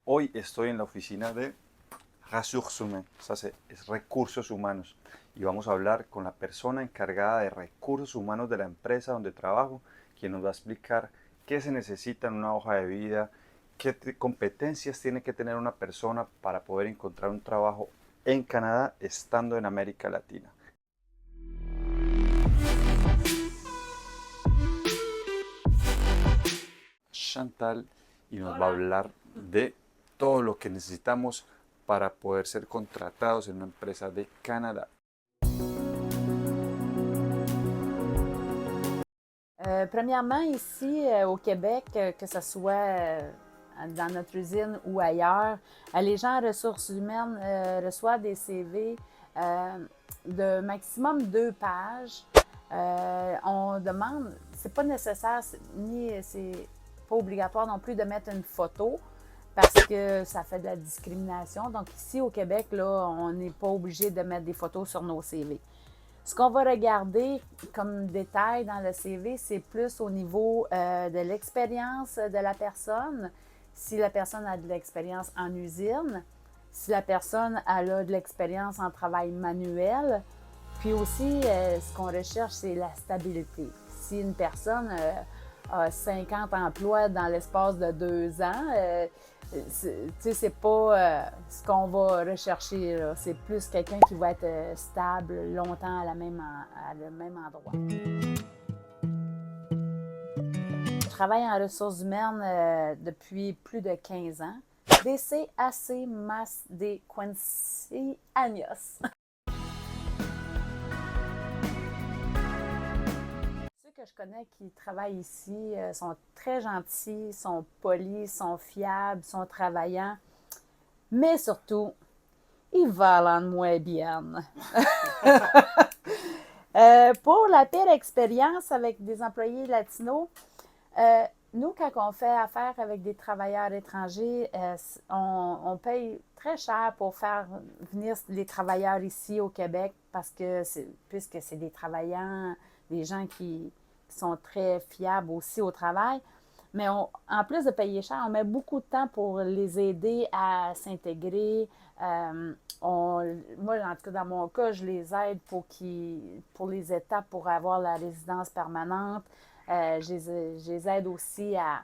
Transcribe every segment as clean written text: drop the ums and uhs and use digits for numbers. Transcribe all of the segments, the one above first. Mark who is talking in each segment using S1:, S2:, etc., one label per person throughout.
S1: Hoy estoy en la oficina de Ressources Humaines, o sea, es recursos humanos, y vamos a hablar con la persona encargada de recursos humanos de la empresa donde trabajo, quien nos va a explicar qué se necesita en una hoja de vida, qué competencias tiene que tener una persona para poder encontrar un trabajo en Canadá estando en América Latina. Chantal y nos va a hablar de todo lo que necesitamos para poder ser contratados en una empresa de Canadá.
S2: Premièrement, ici au Québec, que ce soit dans notre usine ou ailleurs, les gens en ressources humaines reçoivent des CV de maximum 2 pages. On demande, c'est pas nécessaire, ni c'est pas obligatoire non plus de mettre une photo parce que ça fait de la discrimination. Donc ici au Québec, là, on n'est pas obligé de mettre des photos sur nos CV. Ce qu'on va regarder comme détail dans le CV, c'est plus au niveau de l'expérience de la personne. Si la personne a de l'expérience en usine, si la personne a de l'expérience en travail manuel, puis aussi, ce qu'on recherche, c'est la stabilité. Si une personne a 50 emplois dans l'espace de 2 ans, c'est pas ce qu'on va rechercher. C'est plus quelqu'un qui va être stable longtemps à le même endroit. Je travaille en ressources humaines depuis plus de 15 ans. DC, AC, MAS, D, Quincy, Agnos. Ceux que je connais qui travaillent ici sont très gentils, sont polis, sont fiables, sont travaillants, mais surtout, ils valent moins bien. Pour la pire expérience avec des employés latinos, nous, quand on fait affaire avec des travailleurs étrangers, on paye très cher pour faire venir les travailleurs ici au Québec parce que puisque c'est des travailleurs, des gens qui sont très fiables aussi au travail. Mais en plus de payer cher, on met beaucoup de temps pour les aider à s'intégrer. Moi, en tout cas, dans mon cas, je les aide pour les étapes pour avoir la résidence permanente. Je les aide aussi à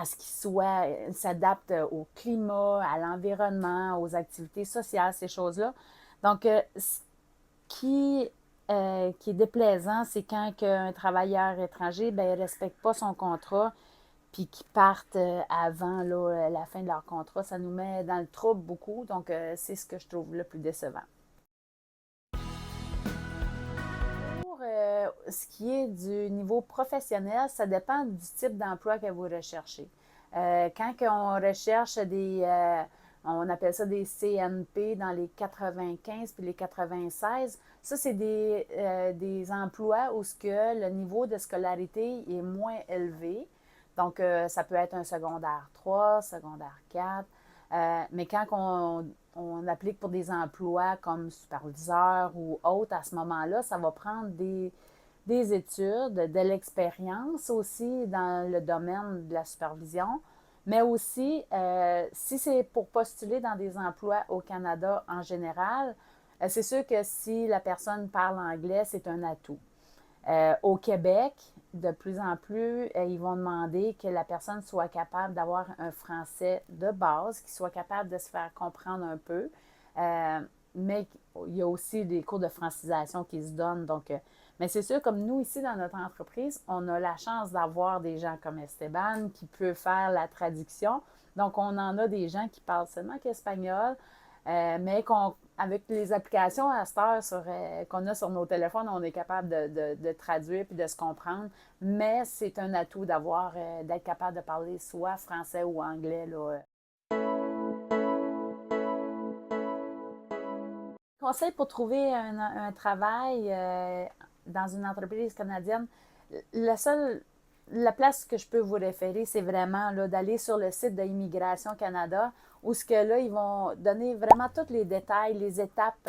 S2: ce qu'ils s'adaptent au climat, à l'environnement, aux activités sociales, ces choses-là. Donc, ce qui est déplaisant, c'est quand un travailleur étranger ne respecte pas son contrat puis qu'ils partent avant là, la fin de leur contrat. Ça nous met dans le trouble beaucoup. Donc, c'est ce que je trouve le plus décevant. Pour ce qui est du niveau professionnel, ça dépend du type d'emploi que vous recherchez. Quand on recherche on appelle ça des CNP dans les 95 puis les 96, ça, c'est des emplois où le niveau de scolarité est moins élevé. Donc, ça peut être un secondaire 3, secondaire 4. Mais quand on applique pour des emplois comme superviseur ou autre, à ce moment-là, ça va prendre des études, de l'expérience aussi dans le domaine de la supervision, mais aussi, si c'est pour postuler dans des emplois au Canada en général, c'est sûr que si la personne parle anglais, c'est un atout. Au Québec, de plus en plus, ils vont demander que la personne soit capable d'avoir un français de base, qu'il soit capable de se faire comprendre un peu. Mais il y a aussi des cours de francisation qui se donnent. Donc, mais c'est sûr, comme nous, ici, dans notre entreprise, on a la chance d'avoir des gens comme Esteban qui peut faire la traduction. Donc, on en a des gens qui parlent seulement qu'espagnol, mais avec les applications à cette heure qu'on a sur nos téléphones, on est capable de traduire et de se comprendre. Mais c'est un atout d'être capable de parler soit français ou anglais. Là. Conseil pour trouver un travail dans une entreprise canadienne, la seule la place que je peux vous référer, c'est vraiment là, d'aller sur le site de Immigration Canada, où ce que là, ils vont donner vraiment tous les détails, les étapes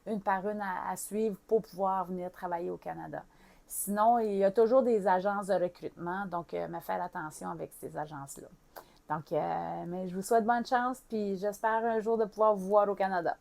S2: une par une à suivre pour pouvoir venir travailler au Canada. Sinon, il y a toujours des agences de recrutement, donc mais faire attention avec ces agences-là. Donc, mais je vous souhaite bonne chance, puis j'espère un jour de pouvoir vous voir au Canada.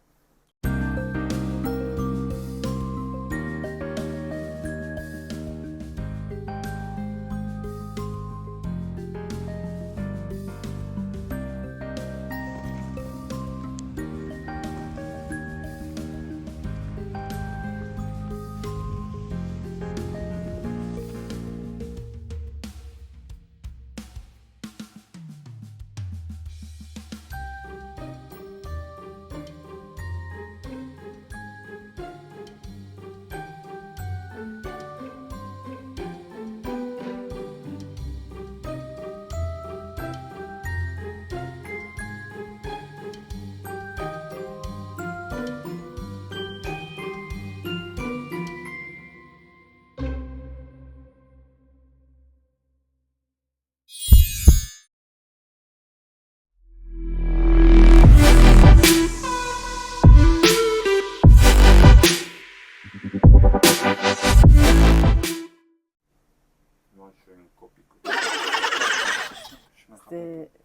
S1: Moi, je fais une copie.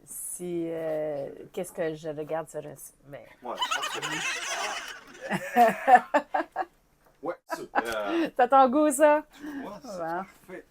S2: Si, qu'est-ce que je regarde sur un site? Mais...
S1: Ouais, ouais, super.
S2: T'as ton goût, ça?
S1: Tu vois, c'est
S2: Ouais.
S1: parfait.